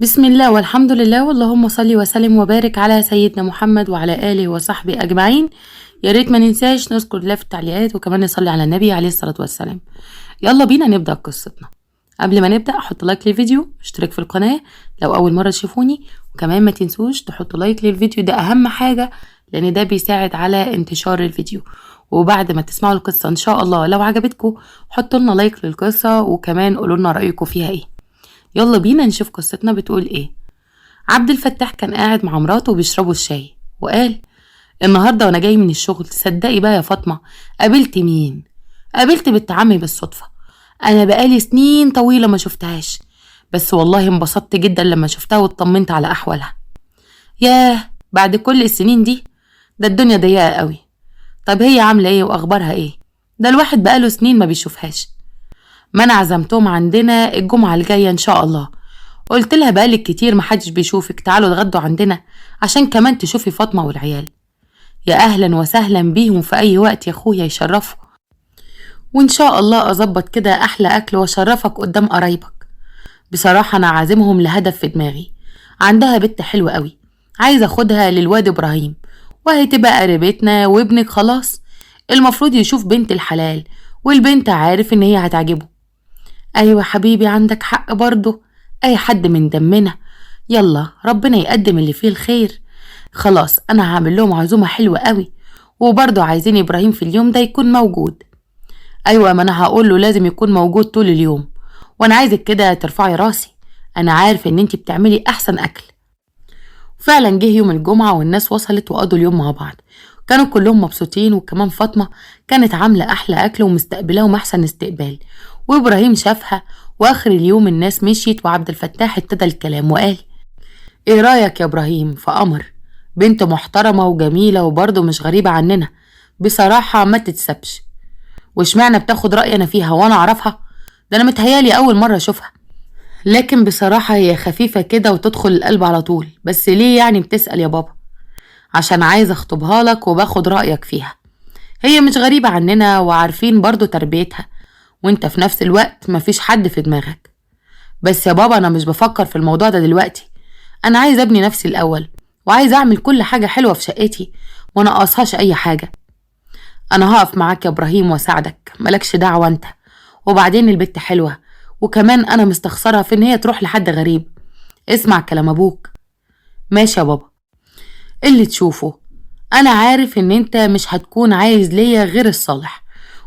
بسم الله والحمد لله واللهم صل وسلم وبارك على سيدنا محمد وعلى آله وصحبه أجمعين. يا ريت ما ننساش نذكر الله في التعليقات وكمان نصلي على النبي عليه الصلاة والسلام. يلا بينا نبدأ قصتنا. قبل ما نبدأ حط لايك للفيديو، اشترك في القناة لو أول مرة تشوفوني، وكمان ما تنسوش تحطوا لايك للفيديو، ده أهم حاجة لأن ده بيساعد على انتشار الفيديو. وبعد ما تسمعوا القصة إن شاء الله لو عجبتكم حطوا لنا لايك للقصة وكمان قولوا لنا رأيكم فيها ايه. يلا بينا نشوف قصتنا بتقول ايه. عبد الفتاح كان قاعد مع مراته بيشربوا الشاي وقال: النهارده وانا جاي من الشغل تصدقي بقى يا فاطمه قابلت مين؟ قابلت بنت عمي بالصدفه. انا بقالي سنين طويله ما شفتهاش، بس والله انبسطت جدا لما شفتها واطمنت على احوالها. ياه، بعد كل السنين دي؟ ده الدنيا ضيقه قوي. طب هي عامله ايه واخبارها ايه؟ ده الواحد بقاله سنين ما بيشوفهاش. ما انا عزمتهم عندنا الجمعه الجايه ان شاء الله. قلت لها بقالك كتير محدش بيشوفك، تعالوا اتغدوا عندنا عشان كمان تشوفي فاطمه والعيال. يا اهلا وسهلا بيهم في اي وقت يا اخويا، يشرفوا. وان شاء الله اظبط كده احلى اكل واشرفك قدام قرايبك. بصراحه انا عازمهم لهدف في دماغي. عندها بنت حلوه قوي، عايزه اخدها للواد ابراهيم، وهي تبقى قريبتنا وابنك خلاص. المفروض يشوف بنت الحلال، والبنت عارف ان هي هتعجبه. ايوه حبيبي عندك حق برضه، اي حد من دمنا. يلا ربنا يقدم اللي فيه الخير. خلاص انا هعمل لهم عزومه حلوه قوي، وبرضه عايزين ابراهيم في اليوم ده يكون موجود. ايوه، ما انا هقول له لازم يكون موجود طول اليوم. وانا عايزك كده ترفعي راسي، انا عارف ان انتي بتعملي احسن اكل. فعلا جه يوم الجمعه والناس وصلت وقضوا اليوم مع بعض. كانوا كلهم مبسوطين، وكمان فاطمه كانت عامله احلى اكل ومستقبلاهم احسن استقبال. وابراهيم شافها. واخر اليوم الناس مشيت وعبد الفتاح ابتدى الكلام وقال: ايه رايك يا ابراهيم في قمر؟ بنت محترمه وجميله وبرضه مش غريبه عننا، بصراحه ما تتسبش. واشمعنى بتاخد رايي انا فيها وانا اعرفها؟ ده انا متهيالي اول مره اشوفها. لكن بصراحه هي خفيفه كده وتدخل القلب على طول. بس ليه يعني بتسال يا بابا؟ عشان عايزه اخطبها لك وباخد رايك فيها. هي مش غريبه عننا وعارفين برضه تربيتها، وانت في نفس الوقت مفيش حد في دماغك. بس يا بابا انا مش بفكر في الموضوع ده دلوقتي. انا عايز ابني نفسي الاول، وعايز اعمل كل حاجه حلوه في شقتي وانا اقصهاش اي حاجه. انا هقف معاك يا ابراهيم واساعدك، ملكش دعوه انت. وبعدين البت حلوه، وكمان انا مستخسرها في ان هي تروح لحد غريب. اسمع كلام ابوك. ماشي يا بابا، اللي تشوفه. انا عارف ان انت مش هتكون عايز ليا غير الصالح،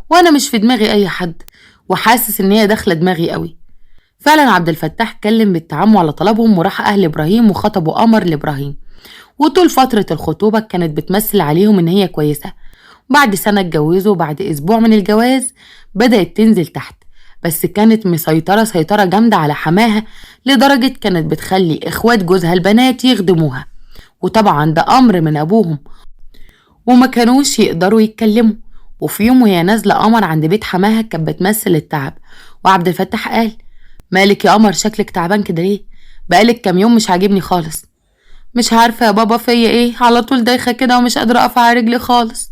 وانا مش في دماغي اي حد، وحاسس ان هي داخله دماغي قوي. فعلا عبد الفتاح اتكلم بالتعامل على طلبهم، وراح اهل ابراهيم وخطبوا قمر لابراهيم. وطول فترة الخطوبة كانت بتمثل عليهم ان هي كويسة. بعد سنة اتجوزوا. بعد اسبوع من الجواز بدأت تنزل تحت، بس كانت مسيطرة سيطرة جامدة على حماها، لدرجة كانت بتخلي اخوات جوزها البنات يخدموها. وطبعا ده امر من ابوهم، وما كانوش يقدروا يتكلموا. وفي يوم وهي نازلة قمر عند بيت حماها كانت بتمثل التعب. وعبد الفتاح قال: مالك يا قمر شكلك تعبان كده ليه؟ بقالك كام يوم مش عاجبني خالص. مش عارفة يا بابا فيا ايه، على طول دايخة كده ومش قادرة اقف على رجلي خالص.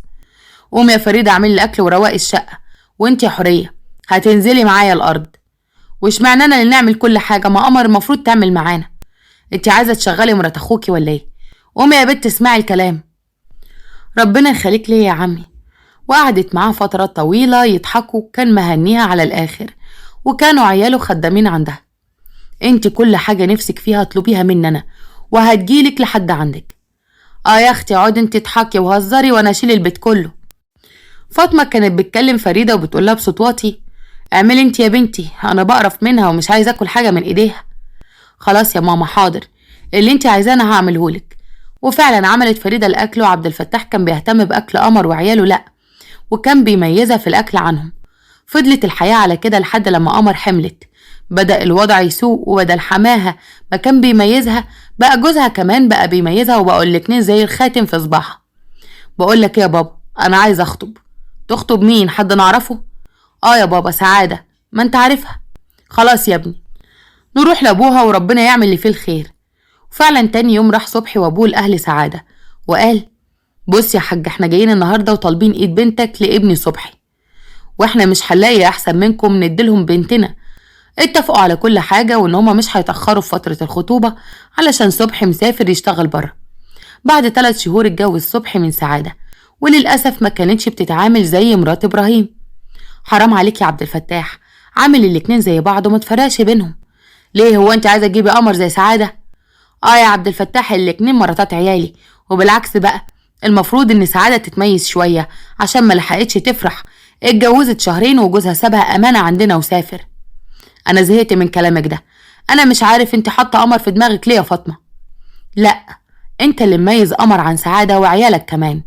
قومي يا فريدة اعملي الاكل وروقي الشقة. وانت يا حورية هتنزلي معايا الارض. واشمعنى انا اللي نعمل كل حاجة؟ ما قمر المفروض تعمل معانا. انت عايزة تشغلي مرات اخوكي ولا ايه؟ قومي يا بنت اسمعي الكلام. ربنا يخليك ليا يا عمي. وقعدت معاه فترة طويلة يضحكوا، كان مهنيها على الاخر، وكانوا عياله خدامين عندها. انت كل حاجة نفسك فيها اطلبيها مننا وهتجيلك لحد عندك. يا اختي اقعدي انت تضحكي وهزري وانا اشيل البيت كله. فاطمة كانت بتكلم فريدة وبتقولها بصوت واطي: اعملي انت يا بنتي، انا بقرف منها ومش عايزة اكل حاجة من ايديها. خلاص يا ماما حاضر، اللي انت عايزاه انا هعملهولك. وفعلا عملت فريدة الاكل، وعبد الفتاح كان بيهتم باكل قمر وعياله لا، وكان بيميزها في الاكل عنهم. فضلت الحياة على كده لحد لما قمر حملت. بدأ الوضع يسوء، وبدل حماها ما كان بيميزها بقى جوزها كمان بقى بيميزها، وبقوا الاتنين زي الخاتم في صباعها. بقولك ايه يا بابا، انا عايز اخطب. تخطب مين؟ حد نعرفه؟ يا بابا سعادة، ما انت عارفها. خلاص يا ابني، نروح لابوها وربنا يعمل اللي فيه الخير. وفعلا تاني يوم راح صبحي وابوه لاهل سعادة وقال: بص يا حاج، احنا جايين النهارده وطالبين ايد بنتك لابني صبحي، واحنا مش هنلاقي احسن منكم نديلهم بنتنا. اتفقوا على كل حاجة وان هما مش هيتأخروا في فترة الخطوبة علشان صبحي مسافر يشتغل بره. بعد 3 شهور اتجوز صبحي من سعادة، وللأسف ما كانتش بتتعامل زي مرات إبراهيم. حرام عليك يا عبد الفتاح، عامل الاتنين زي بعض وما تفرقش بينهم. ليه، هو انت عايزة تجيبي قمر زي سعادة؟ يا عبد الفتاح، الاتنين مراتات عيالي، وبالعكس بقى المفروض ان سعادة تتميز شوية عشان ما لحقتش تفرح. اتجوزت 2 شهور وجوزها سابها أمانة عندنا وسافر. انا زهقت من كلامك ده. انا مش عارف انت حاطة قمر في دماغك ليه يا فاطمة؟ لا، انت اللي مميز قمر عن سعادة وعيالك كمان.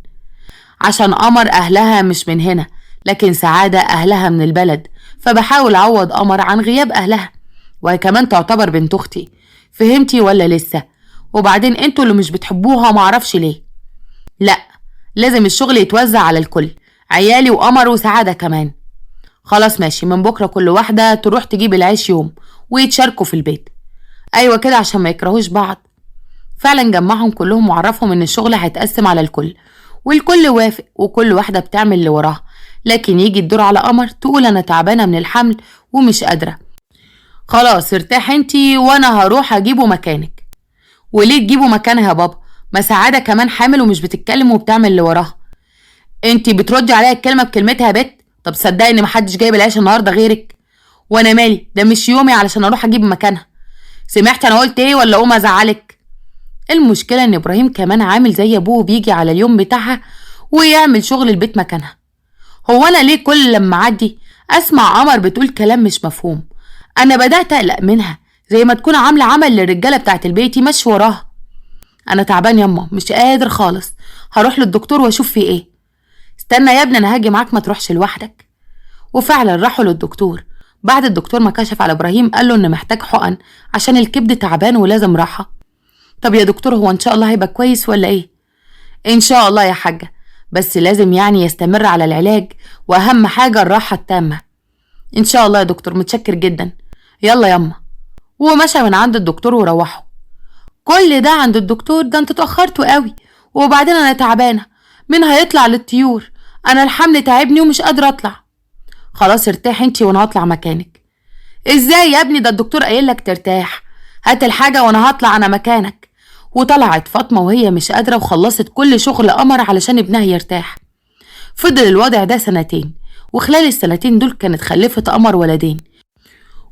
عشان قمر اهلها مش من هنا، لكن سعادة اهلها من البلد، فبحاول اعوض قمر عن غياب اهلها، وهي كمان تعتبر بنت اختي. فهمتي ولا لسه؟ وبعدين انتوا اللي مش بتحبوها معرفش ليه. لا، لازم الشغل يتوزع على الكل، عيالي وقمر وسعادة كمان. خلاص ماشي، من بكرة كل واحدة تروح تجيب العيش يوم ويتشاركوا في البيت. ايوه كده عشان ما يكرهوش بعض. فعلا جمعهم كلهم وعرفهم ان الشغل هيتقسم على الكل، والكل وافق وكل واحدة بتعمل اللي وراها. لكن يجي الدور على قمر تقول انا تعبانة من الحمل ومش قادرة. خلاص ارتاح انتي وانا هروح اجيبه مكانك. وليه تجيبه مكانها يا بابا؟ ما سعادة كمان حامل ومش بتتكلم وبتعمل اللي وراها. انتي بتردي عليا الكلمة بكلمتها يا بت؟ طب صدقي ان محدش جايب العيش النهارده غيرك. وانا مالي، ده مش يومي علشان اروح اجيب مكانها. سمعت انا قلت ايه ولا اقوم ازعلك؟ المشكلة ان ابراهيم كمان عامل زي ابوه، بيجي على اليوم بتاعها ويعمل شغل البيت مكانها. هو انا ليه كل لما اعدي اسمع قمر بتقول كلام مش مفهوم؟ انا بدأت اقلق منها، زي ما تكون عاملة عمل للرجالة بتاعت البيت يمشي وراها. انا تعبان ياما، مش قادر خالص، هروح للدكتور واشوف فيه ايه. استنى يا ابني، انا هاجي معاك، ما تروحش لوحدك. وفعلا راحوا للدكتور. بعد الدكتور ما كشف على ابراهيم قال له انه محتاج حقن عشان الكبد تعبان ولازم راحة. طب يا دكتور، هو ان شاء الله هيبقى كويس ولا ايه؟ ان شاء الله يا حاجة، بس لازم يعني يستمر على العلاج، واهم حاجة الراحة التامة. ان شاء الله يا دكتور، متشكر جدا. يلا ياما. ومشى من عند الدكتور وروحوا. كل ده عند الدكتور؟ ده انت اتأخرتوا قوي. وبعدين انا تعبانة، مين هيطلع للطيور؟ انا الحمل تعبني ومش قادرة اطلع. خلاص ارتاح انتي وانا هطلع مكانك. ازاي يا ابني؟ ده الدكتور قايل لك ترتاح. هات الحاجة وانا هطلع انا مكانك. وطلعت فاطمة وهي مش قادرة وخلصت كل شغل قمر علشان ابنها يرتاح. فضل الوضع ده 2 سنين، وخلال ال2 سنين دول كانت خلفت قمر ولدين.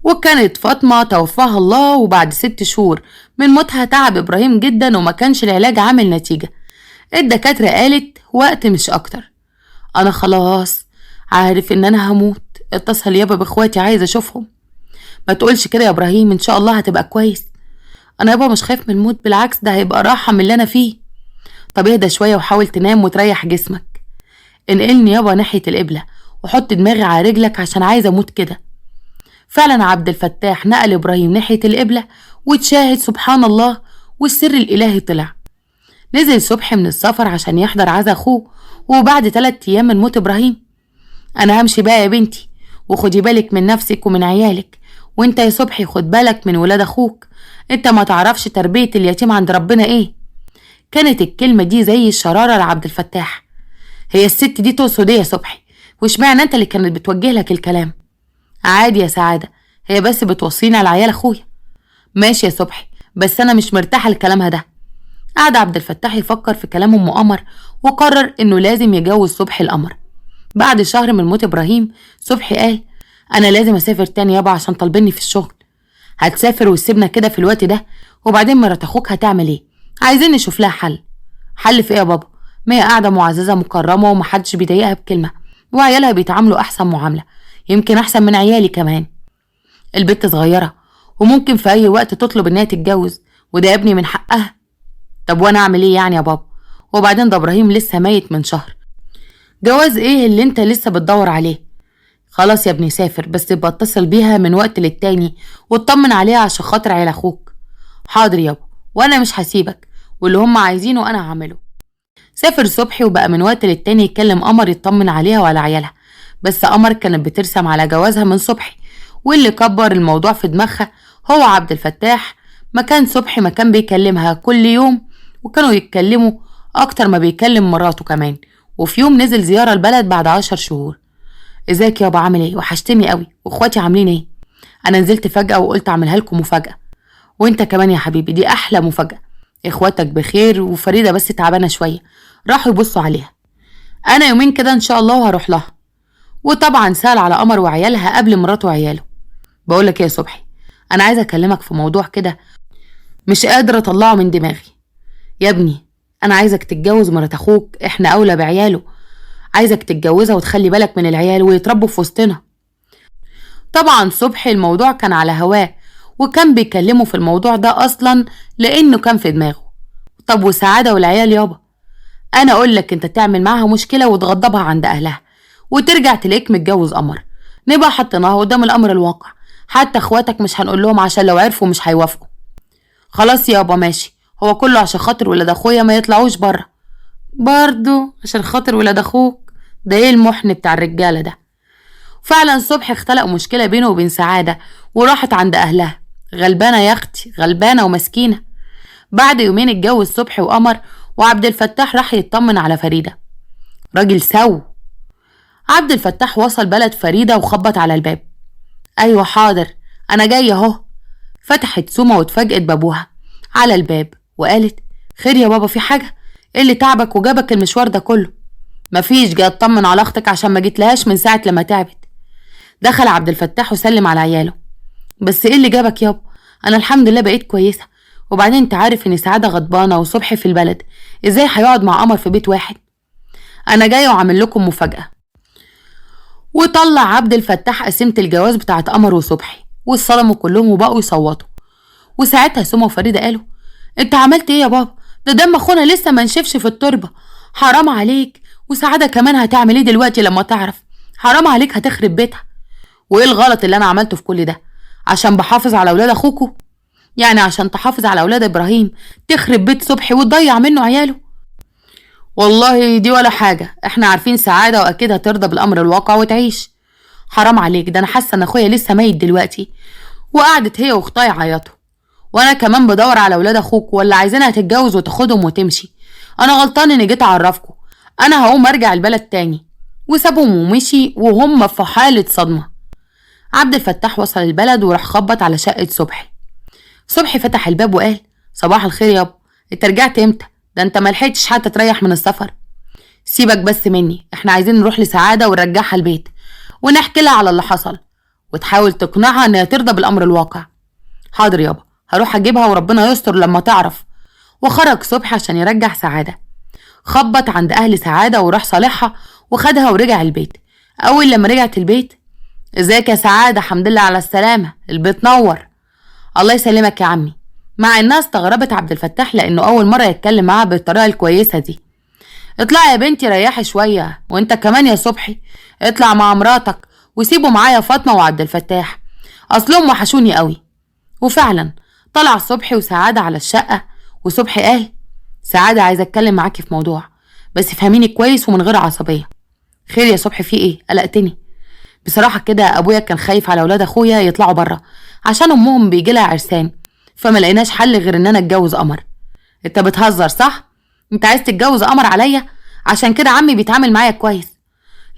وكانت فاطمة توفاها الله، وبعد 6 شهور من موتها تعب إبراهيم جدا وما كانش العلاج عامل نتيجة. الدكاترة قالت وقت مش أكتر. أنا خلاص عارف إن أنا هموت، اتصل يابا بإخواتي عايز أشوفهم. ما تقولش كده يا إبراهيم، إن شاء الله هتبقى كويس. أنا يابا مش خايف من الموت، بالعكس ده هيبقى راحة من اللي أنا فيه. طب اهدى شوية وحاول تنام وتريح جسمك. انقلني يابا ناحية القبلة وحط دماغي على رجلك عشان عايزة أموت كده. فعلا عبد الفتاح نقل إبراهيم ناحية القبلة وتشاهد سبحان الله، والسر الإلهي طلع. نزل صبحي من السفر عشان يحضر عزا أخوه، وبعد 3 أيام من موت إبراهيم. أنا همشي بقى يا بنتي، وخدي بالك من نفسك ومن عيالك. وانت يا صبحي خد بالك من ولاد أخوك، انت ما تعرفش تربية اليتيم عند ربنا ايه. كانت الكلمة دي زي الشرارة لعبد الفتاح. هي الست دي تقصد ايه يا صبحي؟ واشمعنى انت اللي كانت بتوجه لك الكلام؟ عادي يا سعادة، هي بس بتوصيني على عيال أخويا. ماشي يا صبحي، بس أنا مش مرتاحة لكلامها ده. قعد عبد الفتاح يفكر في كلام أم قمر، وقرر إنه لازم يجوز صبحي القمر. بعد شهر من موت إبراهيم، صبحي قال أنا لازم أسافر تاني يابا عشان طالبيني في الشغل. هتسافر وتسيبنا كده في الوقت ده؟ وبعدين مرات أخوك هتعمل إيه؟ عايزين نشوف لها حل. حل في إيه يا بابا؟ ما هي قاعدة معززة مكرمة ومحدش بيضايقها بكلمة، وعيالها بيتعاملوا أحسن معاملة، يمكن أحسن من عيالي كمان. البت صغيرة وممكن في أي وقت تطلب إنها تتجوز، وده يا ابني من حقها. طب وأنا أعمل إيه يعني يا بابا؟ وبعدين ده إبراهيم لسه ميت من شهر. جواز إيه اللي أنت لسه بتدور عليه؟ خلاص يا ابني سافر، بس يبقى اتصل بيها من وقت للتاني واطمن عليها عشان خاطر عيال أخوك. حاضر يابا، وأنا مش هسيبك، واللي هم عايزينه أنا هعمله. سافر صبحي وبقى من وقت للتاني يكلم قمر يطمن عليها وعلى عيالها، بس قمر كانت بترسم على جوازها من صبحي، واللي كبر الموضوع في دماغها هو عبد الفتاح. مكان صبحي ما كان بيكلمها كل يوم، وكانوا يتكلموا أكتر ما بيكلم مراته كمان. وفي يوم نزل زيارة البلد بعد 10 شهور. ازيك يابا، عامل ايه؟ وحشتني قوي. واخواتي عاملين ايه؟ انا نزلت فجأة وقلت اعملها لكم مفاجأة، وانت كمان يا حبيبي دي احلى مفاجأة. اخواتك بخير وفريدة بس تعبانة شوية، راحوا يبصوا عليها. انا يومين كده ان شاء الله وهروح لها. وطبعا سأل على قمر وعيالها قبل مراته وعياله. بقولك ايه يا صبحي، انا عايزة اكلمك في موضوع كده مش قادرة اطلعه من دماغي. يا ابني انا عايزك تتجوز مرات اخوك، احنا اولى بعياله. عايزك تتجوزها وتخلي بالك من العيال ويتربوا في وسطنا. طبعا صبحي الموضوع كان على هواه، وكان بيكلمه في الموضوع ده اصلا لانه كان في دماغه. طب وسعادة والعيال يابا، انا اقول لك انت تعمل معاها مشكلة وتغضبها عند اهلها وترجع تلاقيك متجوز قمر، نبقى حطيناها قدام الامر الواقع. حتى اخواتك مش هنقول لهم عشان لو عرفوا مش هيوافقوا. خلاص يابا ماشي، هو كله عشان خاطر ولاد اخويا ما يطلعوش بره. برضو عشان خاطر ولاد اخوك؟ ده ايه المحن بتاع الرجالة ده؟ فعلا صبحي اختلق مشكلة بينه وبين سعادة وراحت عند اهلها. غلبانة يا اختي، غلبانة ومسكينة. بعد يومين اتجوز صبحي وقمر، وعبد الفتاح راح يطمن على فريدة. راجل سو. عبد الفتاح وصل بلد فريدة وخبط على الباب. ايوه حاضر انا جاي اهو. فتحت سومة واتفاجئت بابوها على الباب وقالت: خير يا بابا، في حاجة؟ ايه اللي تعبك وجابك المشوار ده كله؟ مفيش، جاي اطمن على اختك عشان ما جيتلهاش من ساعة لما تعبت. دخل عبد الفتاح وسلم على عياله. بس ايه اللي جابك يابا؟ انا الحمد لله بقيت كويسة. وبعدين انت عارف ان سعادة غضبانة وصبحي في البلد، ازاي هيقعد مع قمر في بيت واحد؟ انا جاي وعامل لكم مفاجأة. وطلع عبد الفتاح قسيمة الجواز بتاعت قمر وصبحي، واتصدموا كلهم وبقوا يصوتوا. وساعتها سما وفريدة قالوا: انت عملت ايه يا بابا؟ ده دم اخونا لسه ما نشفش في التربة. حرام عليك. وسعادة كمان هتعمل ايه دلوقتي لما تعرف؟ حرام عليك، هتخرب بيتها. وايه الغلط اللي انا عملته في كل ده؟ عشان بحافظ على اولاد اخوكوا؟ يعني عشان تحافظ على اولاد ابراهيم تخرب بيت صبحي وتضيع منه عياله؟ والله دي ولا حاجة، احنا عارفين سعادة واكيد هترضى بالامر الواقع وتعيش. حرام عليك، ده انا حاسة ان اخويا لسه ميت دلوقتي. وقعدت هي واختها يعيطوا. وانا كمان بدور على اولاد اخوك، ولا عايزينها تتجوز وتاخدهم وتمشي؟ انا غلطان اني جيت اعرفكم. انا هقوم ارجع البلد تاني. وسابهم ومشي وهم في حالة صدمة. عبد الفتاح وصل البلد وراح خبط على شقة صبحي. صبحي فتح الباب وقال: صباح الخير يابا، انت رجعت امتى؟ ده انت ملحقتش حتى تريح من السفر. سيبك بس مني، احنا عايزين نروح لسعادة ونرجعها البيت ونحكي لها على اللي حصل، وتحاول تقنعها انها ترضى بالامر الواقع. حاضر يابا، هروح اجيبها وربنا يستر لما تعرف. وخرج صبحي عشان يرجع سعادة. خبط عند اهل سعادة وراح صالحها وخدها ورجع البيت. اول لما رجعت البيت: ازيك يا سعادة؟ حمد لله على السلامة، البيت نور. الله يسلمك يا عمي. مع انها استغربت عبد الفتاح لانه اول مرة يتكلم معاها بالطريقة الكويسة دي. اطلعي يا بنتي ريحي شوية، وانت كمان يا صبحي اطلع مع مراتك وسيبوا معايا فاطمة وعبد الفتاح، اصلهم وحشوني قوي. وفعلا طلع صبحي وسعادة على الشقة. وصبحي قال: سعادة عايزة اتكلم معاكي في موضوع، بس فهميني كويس ومن غير عصبية. خير يا صبحي، في ايه؟ قلقتني. بصراحة كده ابويا كان خايف على اولاد اخويا يطلعوا بره عشان امهم بيجيلها عرسان، فما لقيناش حل غير ان انا اتجوز قمر. انت بتهزر صح؟ انت عايز تتجوز قمر عليا؟ عشان كده عمي بيتعامل معايا كويس.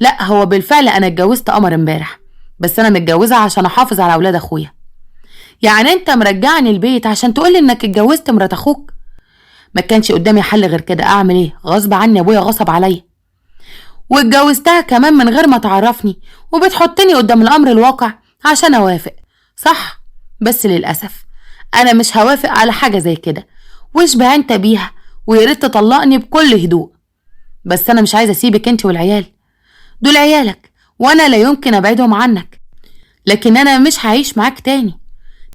لا، هو بالفعل انا اتجوزت قمر امبارح، بس انا متجوزة عشان احافظ على اولاد اخويا. يعني انت مرجعني البيت عشان تقولي انك اتجوزت مرات اخوك؟ ما كانش قدامي حل غير كده، اعمل ايه؟ غصب عني، ابويا غصب عليا. واتجوزتها كمان من غير ما تعرفني، وبتحطني قدام الامر الواقع عشان اوافق، صح؟ بس للاسف انا مش هوافق على حاجة زي كده، واشبه انت بيها، وياريت تطلقني بكل هدوء. بس انا مش عايزة اسيبك انت والعيال، دول عيالك وانا لا يمكن ابعدهم عنك، لكن انا مش هعيش معاك تاني.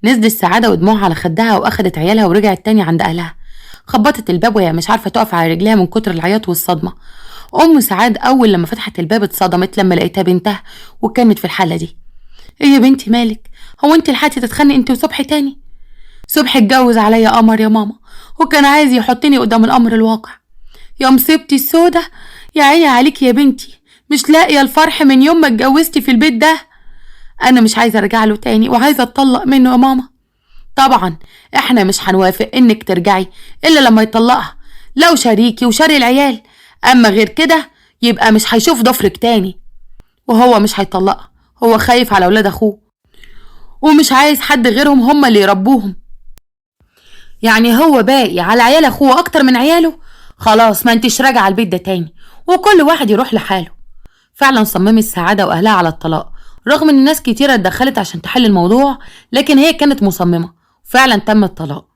نزلت السعادة ودموعها على خدها واخدت عيالها ورجعت تاني عند اهلها. خبطت الباب وهي مش عارفة تقف على رجليها من كتر العياط والصدمة. ام سعاد اول لما فتحت الباب اتصدمت لما لقيتها بنتها وكانت في الحالة دي. ايه يا بنتي مالك؟ هو انت لحقتي تتخانقي انت وصبحي تاني؟ صبحي اتجوز عليا قمر يا ماما، وكان عايز يحطني قدام الامر الواقع. يا مصيبتي السودة، يا عيني عليك يا بنتي، مش لاقيه الفرح من يوم ما اتجوزتي في البيت ده. انا مش عايزه ارجع له تاني وعايزه اتطلق منه يا ماما. طبعا احنا مش هنوافق انك ترجعي الا لما يطلقها، لو شريكي وشاري العيال، اما غير كده يبقى مش هيشوف ضفرك تاني. وهو مش هيطلقها، هو خايف على اولاد اخوه. ومش عايز حد غيرهم هم اللي يربوهم. يعني هو باقي على عيال اخوه اكتر من عياله؟ خلاص ما انتش راجعه البيت ده تاني، وكل واحد يروح لحاله. فعلا صممت سعادة واهلها على الطلاق، رغم ان ناس كتيرة اتدخلت عشان تحل الموضوع، لكن هي كانت مصممة. فعلا تم الطلاق.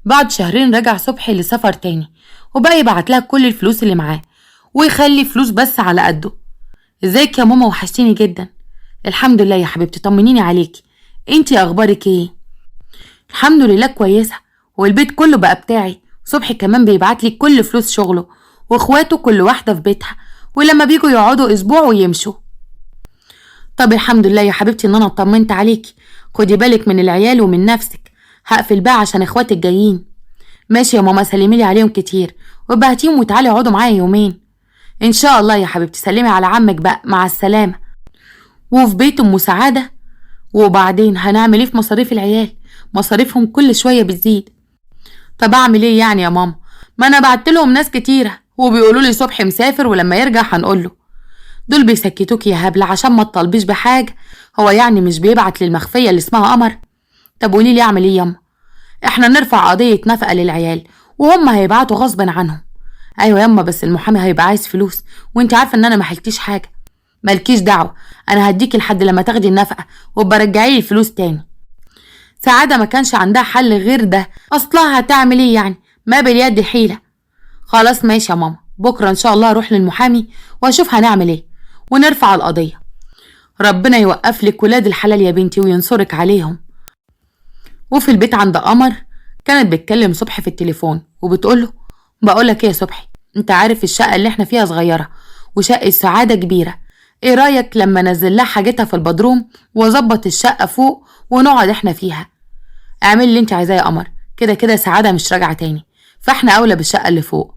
بعد شهرين رجع صبحي لسفر تاني، وبقى يبعت لها كل الفلوس اللي معاه، ويخلي فلوس بس على قده. ازيك يا ماما؟ وحشتيني جدا. الحمد لله يا حبيبتي، طمنيني عليكي. انتي اخبارك ايه؟ الحمد لله كويسة، والبيت كله بقى بتاعي. صبحي كمان بيبعت لي كل فلوس شغله، واخواته كل واحدة في بيتها، ولما بيجوا يقعدوا اسبوع ويمشوا. طب الحمد لله يا حبيبتي ان انا اطمنت عليكي. خدي بالك من العيال ومن نفسك. هقفل بقى عشان اخواتك جايين. ماشي يا ماما، سلميلي عليهم كتير، وبهتيهم وتعالي اقعدوا معايا يومين. ان شاء الله يا حبيبتي، سلمي على عمك بقى، مع السلامة. وفي بيت ام سعادة. وبعدين هنعمل ايه في مصاريف العيال؟ مصاريفهم كل شوية بتزيد. طب اعمل ايه يعني يا ماما؟ ما انا بعتلهم ناس كتيرة وبيقولوا لي صبحي مسافر ولما يرجع هنقوله. دول بيسكتوك يا هبلة عشان ما تطالبيش بحاجة. هو يعني مش بيبعت للمخفية اللي اسمها قمر؟ طب قولي لي اعمل ايه ياما؟ احنا نرفع قضية نفقة للعيال، وهم هيبعتوا غصبا عنهم. ايوه ياما، بس المحامي هيبقى عايز فلوس، وانت عارفة ان انا ما حلتيش حاجة. مالكيش دعوة، انا هديكي لحد لما تاخدي النفقة وبرجعيلي الفلوس تاني. سعادة ما كانش عندها حل غير ده، اصلها هتعمل ايه يعني؟ ما باليد حيلة. خلاص ماشي يا ماما، بكرة ان شاء الله اروح للمحامي واشوف هنعمل ايه، ونرفع القضية. ربنا يوقف لك ولاد الحلال يا بنتي وينصرك عليهم. وفي البيت عند قمر، كانت بتكلم صبحي في التليفون وبتقوله: بقولك ايه يا صبحي، انت عارف الشقة اللي احنا فيها صغيرة وشقة سعادة كبيرة، ايه رأيك لما نزل لها حاجتها في البدروم واظبط الشقة فوق ونقعد احنا فيها؟ اعمل اللي انت عايزاه يا قمر، كده كده سعادة مش راجعة تاني، فاحنا اولى بالشقة اللي فوق.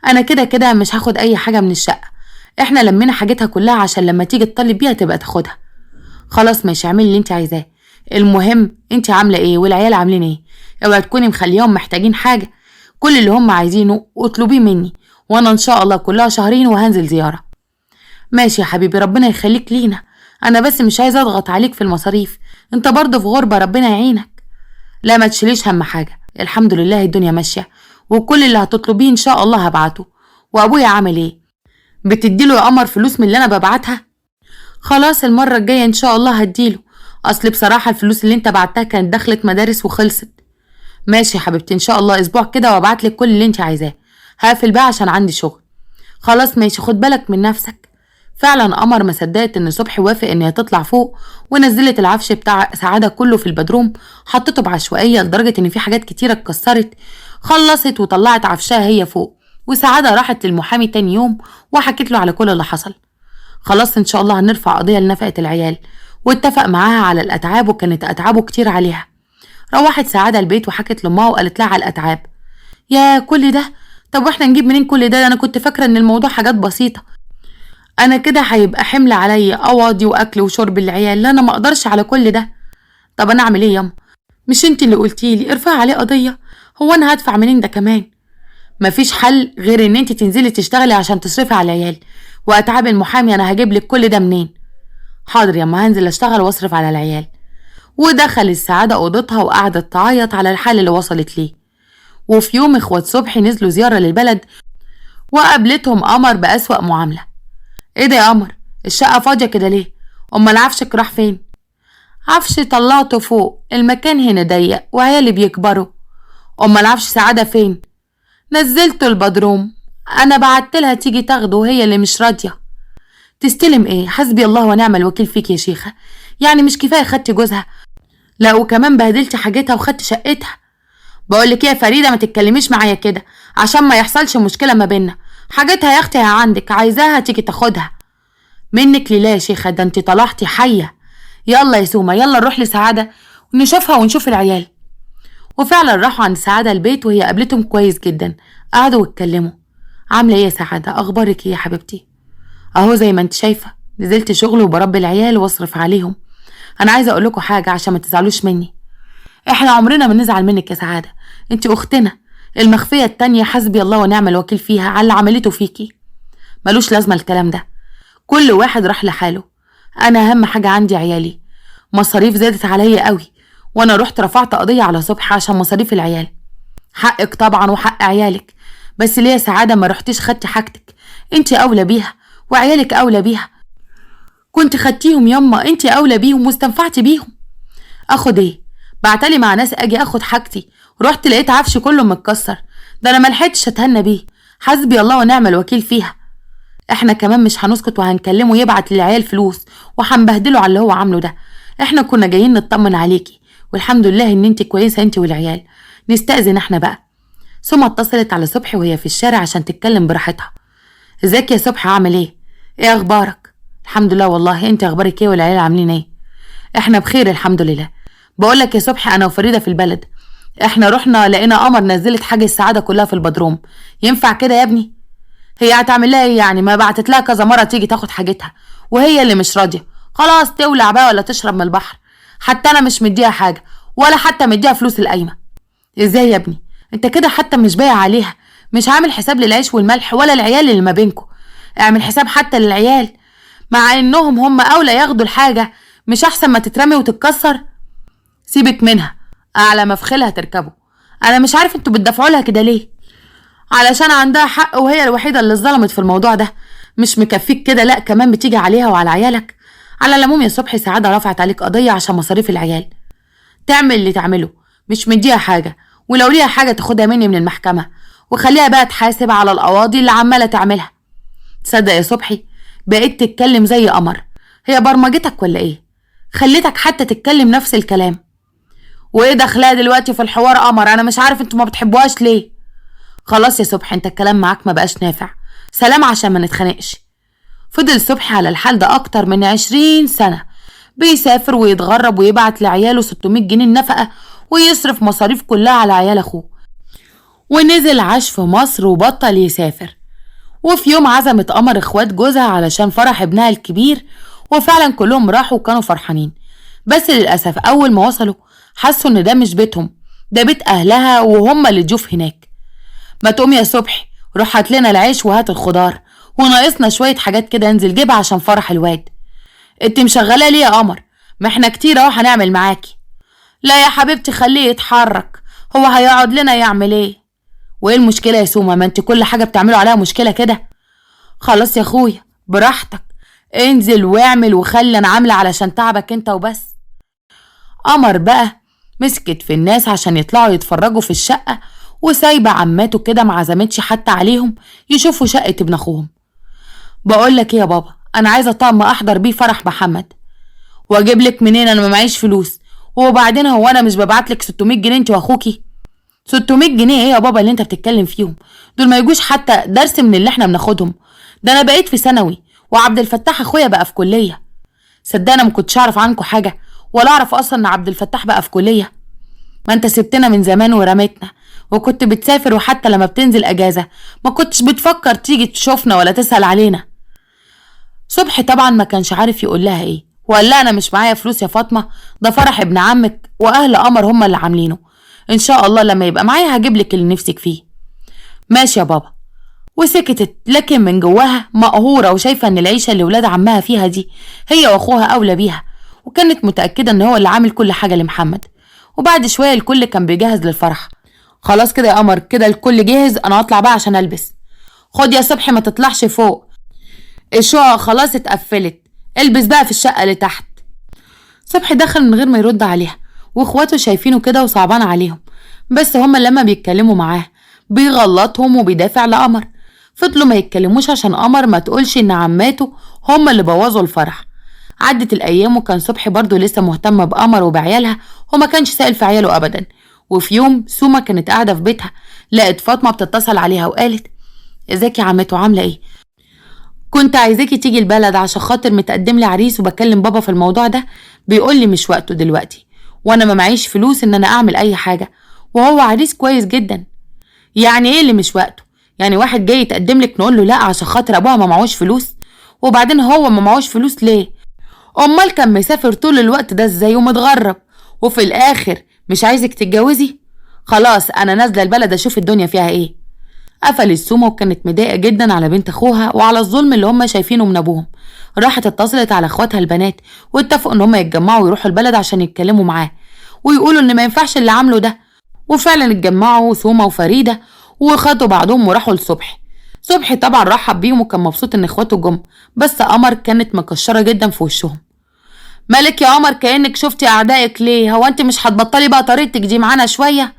انا كده كده مش هاخد اي حاجة من الشقة، احنا لمينا حاجتها كلها عشان لما تيجي تطلب بيها تبقى تاخدها. خلاص ماشي، اعملي اللي انت عايزاه. المهم انت عامله ايه والعيال عاملين ايه؟ اوعي تكوني مخليهم محتاجين حاجه. كل اللي هم عايزينه اطلبيه مني، وانا ان شاء الله كلها شهرين وهنزل زياره. ماشي يا حبيبي، ربنا يخليك لينا. انا بس مش عايزه اضغط عليك في المصاريف، انت برضه في غربه، ربنا يعينك. لا ما تشيليش هم حاجه، الحمد لله الدنيا ماشيه، وكل اللي هتطلبيه ان شاء الله هبعته. وابويا عامل ايه؟ بتديله يا قمر فلوس من اللي انا ببعتها؟ خلاص المرة الجاية ان شاء الله هديله، اصل بصراحة الفلوس اللي انت بعتها كانت دخلت مدارس وخلصت. ماشي يا حبيبتي، ان شاء الله اسبوع كده وابعتلك كل اللي انت عايزاه. هقفل بقى عشان عندي شغل. خلاص ماشي، خد بالك من نفسك. فعلا قمر ما صدقت ان صبحي وافق ان هي تطلع فوق، ونزلت العفش بتاع سعادة كله في البدروم، حطته بعشوائية لدرجة ان في حاجات كتيرة اتكسرت. خلصت وطلعت عفشها هي فوق، وسعادة راحت للمحامي تاني يوم وحكت له على كل اللي حصل. خلاص ان شاء الله هنرفع قضية لنفقة العيال، واتفق معاها على الاتعاب، وكانت اتعابه كتير عليها. روحت سعادة البيت وحكت لامها وقالت لها على الاتعاب. يا كل ده؟ طب واحنا نجيب منين كل ده؟ انا كنت فاكرة ان الموضوع حاجات بسيطة. انا كده هيبقى حمل عليا، قواضي واكل وشرب العيال، لا انا ما اقدرش على كل ده. طب انا اعمل ايه ياما؟ مش انت اللي قلتيلي ارفعي عليه قضية؟ هو انا هدفع منين ده كمان؟ مفيش حل غير ان انت تنزلي تشتغلي عشان تصرفي على العيال، واتعاب المحامي انا هجيب لك كل ده منين؟ حاضر يا اما، هنزل اشتغل واصرف على العيال. ودخل السعادة اوضتها وقعدت تعيط على الحال اللي وصلت ليه. وفي يوم اخوات صبحي نزلوا زيارة للبلد، وقابلتهم قمر بأسوأ معاملة. ايه ده يا قمر؟ الشقة فاضية كده ليه؟ امال عفشك راح فين؟ عفشي طلعته فوق، المكان هنا ضيق وعيالي بيكبروا. امال عفش سعادة فين؟ نزلته البدروم، انا بعتلها تيجي تاخده وهي اللي مش راضية. تستلم ايه؟ حسبي الله ونعم الوكيل فيك يا شيخة، يعني مش كفاية خدتي جوزها؟ لا وكمان بهدلتي حاجتها وخدتي شقتها. بقولك ايه يا فريدة، ما تتكلميش معايا كده عشان ما يحصلش مشكلة ما بينا. حاجتها يا اختي عندك، عايزاها تيجي تاخدها. منك لله يا شيخة، ده انت طلعتي حية. يلا يا سومة، يلا نروح لسعادة ونشوفها ونشوف العيال. وفعلا راحوا عند سعادة البيت، وهي قابلتهم كويس جدا، قعدوا واتكلموا. عاملة ايه يا سعادة؟ اخبارك ايه يا حبيبتي؟ اهو زي ما انت شايفة، نزلت شغل وبربي العيال واصرف عليهم. انا عايزة اقول لكم حاجة عشان ما تزعلوش مني. احنا عمرنا ما نزعل منك يا سعادة، انت اختنا. المخفية التانية حسبي الله ونعم الوكيل فيها على اللي عملته فيكي. ملوش لازمة الكلام ده، كل واحد راح لحاله. انا اهم حاجة عندي عيالي. مصاريف زادت عليا قوي، وانا رحت رفعت قضية على صبحي عشان مصاريف العيال. حقك طبعا وحق عيالك، بس ليه يا سعادة ما رحتيش خدتي حاجتك؟ انت اولى بيها وعيالك اولى بيها، كنت خدتيهم يما، انت اولى بيهم واستنفعتي بيهم. اخد ايه؟ بعتلي مع ناس اجي اخد حاجتي، رحت لقيت عفشي كله متكسر، ده انا ملحقتش اتهنى بيه. حسبي الله ونعم الوكيل فيها. احنا كمان مش هنسكت وهنكلمه يبعت للعيال فلوس، وهنبهدله على اللي هو عامله ده. احنا كنا جايين نطمن عليكي، والحمد لله ان انت كويسه انت والعيال. نستأذن احنا بقى. سما اتصلت على صبحي وهي في الشارع عشان تتكلم براحتها. ازيك يا صبحي، عامل ايه؟ ايه اخبارك؟ الحمد لله والله، انت اخبارك ايه والعيال عاملين ايه؟ احنا بخير الحمد لله. بقولك يا صبحي، انا وفريده في البلد، احنا رحنا لقينا قمر نزلت حاجه السعاده كلها في البدروم. ينفع كده يا ابني؟ هي هتعمل لها ايه يعني؟ ما بعتت لها كذا مره تيجي تاخد حاجتها وهي اللي مش راضيه. خلاص تولع بقى ولا تشرب من البحر. حتى انا مش مديها حاجه، ولا حتى مديها فلوس القايمه. ازاي يا ابني؟ انت كده حتى مش بايع عليها، مش عامل حساب للعيش والملح ولا العيال اللي ما بينكم. اعمل حساب حتى للعيال، مع انهم هم اولى ياخدوا الحاجه. مش احسن ما تترمي وتتكسر؟ سيبك منها، اعلى مفخلها تركبه. انا مش عارف انتوا بتدافعوا لها كده ليه؟ علشان عندها حق وهي الوحيده اللي اتظلمت في الموضوع ده. مش مكفيك كده، لا كمان بتيجي عليها وعلى عيالك. على العموم يا صبحي، سعاده رفعت عليك قضيه عشان مصاريف العيال. تعمل اللي تعمله، مش مديها حاجه، ولو ليها حاجه تاخدها مني من المحكمه، وخليها بقى تحاسب على القواضي اللي عماله تعملها. تصدق يا صبحي، بقيت تتكلم زي قمر. هي برمجتك ولا ايه؟ خليتك حتى تتكلم نفس الكلام. وايه دخلها دلوقتي في الحوار قمر؟ انا مش عارف انتوا ما بتحبوهاش ليه. خلاص يا صبحي، انت الكلام معاك ما بقاش نافع. سلام عشان ما نتخانقش. فضل صبحي على الحال ده اكتر من 20 سنة، بيسافر ويتغرب ويبعت لعياله 600 جنيه النفقة، ويصرف مصاريف كلها على عيال اخوه. ونزل عاش في مصر وبطل يسافر. وفي يوم عزمت قمر اخوات جوزها علشان فرح ابنها الكبير، وفعلا كلهم راحوا وكانوا فرحانين. بس للأسف أول ما وصلوا حسوا إن ده مش بيتهم، ده بيت أهلها وهم اللي ضيوف هناك. ما تقوم يا صبحي، روح هات لنا العيش وهات الخضار، وناقصنا شوية حاجات كده انزل جيبها عشان فرح الواد. انت مشغلة ليه يا قمر؟ ما احنا كتير اهو هنعمل معاكي. لا يا حبيبتي، خليه يتحرك، هو هيقعد لنا يعمل ايه؟ وايه المشكلة يا سوما؟ ما انت كل حاجة بتعملوا عليها مشكلة كده. خلاص يا اخويا براحتك، انزل واعمل وخلي انا عاملة علشان تعبك انت وبس. قمر بقى مسكت في الناس عشان يطلعوا يتفرجوا في الشقة، وسايبة عماته كده معزمتش حتى عليهم يشوفوا شقة ابن اخوهم. بقولك ايه يا بابا، انا عايزة طقم احضر بيه فرح محمد. واجيب لك منين؟ انا ما معيش فلوس. وبعدين هو انا مش ببعتلك 600 جنيه انت واخوكي؟ 600 جنيه ايه يا بابا اللي انت بتتكلم فيهم؟ دول ما يجوش حتى درس من اللي احنا بناخدهم. ده انا بقيت في ثانوي، وعبد الفتاح اخويا بقى في كلية. صدقني ما كنتش اعرف عنكم حاجة، ولا اعرف اصلا ان عبد الفتاح بقى في كلية. ما انت سبتنا من زمان ورميتنا، وكنت بتسافر، وحتى لما بتنزل اجازة ما كنتش بتفكر تيجي تشوفنا ولا تسأل علينا. صبحي طبعا ما كانش عارف يقول لها ايه، وقال لها انا مش معايا فلوس يا فاطمة، ده فرح ابن عمك واهل قمر هم اللي عاملينه. ان شاء الله لما يبقى معايا هجيبلك اللي نفسك فيه. ماشي يا بابا. وسكتت، لكن من جواها مقهورة وشايفة ان العيشة اللي ولاد عمها فيها دي هي واخوها اولى بيها، وكانت متأكدة ان هو اللي عامل كل حاجة لمحمد. وبعد شوية الكل كان بيجهز للفرح. خلاص كده يا قمر، كده الكل جاهز، انا هطلع بقى عشان البس. خد يا صبحي ما تطلعش فوق، الشقق خلاص اتقفلت، البس بقى في الشقة اللي تحت. صبحي دخل من غير ما يرد عليها، واخواته شايفينه كده وصعبان عليهم، بس هما لما بيتكلموا معاه بيغلطهم وبيدافع لقمر. فضلوا ما يتكلموش عشان قمر ما تقولش ان عماته هما اللي بوظوا الفرح. عدت الايام وكان صبحي برضو لسه مهتم بقمر وبعيالها، وما كانش سائل في عياله ابدا. وفي يوم سوما كانت قاعده في بيتها، لقت فاطمه بتتصل عليها وقالت ازيك يا عمته، عامله ايه؟ كنت عايزاكي تيجي البلد عشان خاطر متقدم لي عريس، وبكلم بابا في الموضوع ده، بيقول لي مش وقته دلوقتي، وانا ما معيش فلوس ان انا اعمل اي حاجه، وهو عريس كويس جدا. يعني ايه اللي مش وقته؟ يعني واحد جاي يتقدم لك نقول له لا عشان خاطر ابوها ما معهوش فلوس؟ وبعدين هو ما معهوش فلوس ليه؟ امال كان مسافر طول الوقت ده ازاي ومتغرب، وفي الاخر مش عايزك تتجوزي؟ خلاص انا نازله البلد اشوف الدنيا فيها ايه. قفلت سوما وكانت مضايقه جدا على بنت اخوها وعلى الظلم اللي هم شايفينه من ابوهم. راحت اتصلت على اخواتها البنات واتفقوا ان هم يتجمعوا ويروحوا البلد عشان يتكلموا معاه ويقولوا ان ما ينفعش اللي عمله ده. وفعلا اتجمعوا سومة وفريدة وخدوا بعضهم وراحوا لصبحي. صبحي طبعا رحب بيهم وكان مبسوط ان اخواته جم، بس قمر كانت مكشرة جدا في وشهم. مالك يا قمر كأنك شفتي اعدائك ليه؟ هو انت مش هتبطلي بقى طريقتك دي معانا شوية؟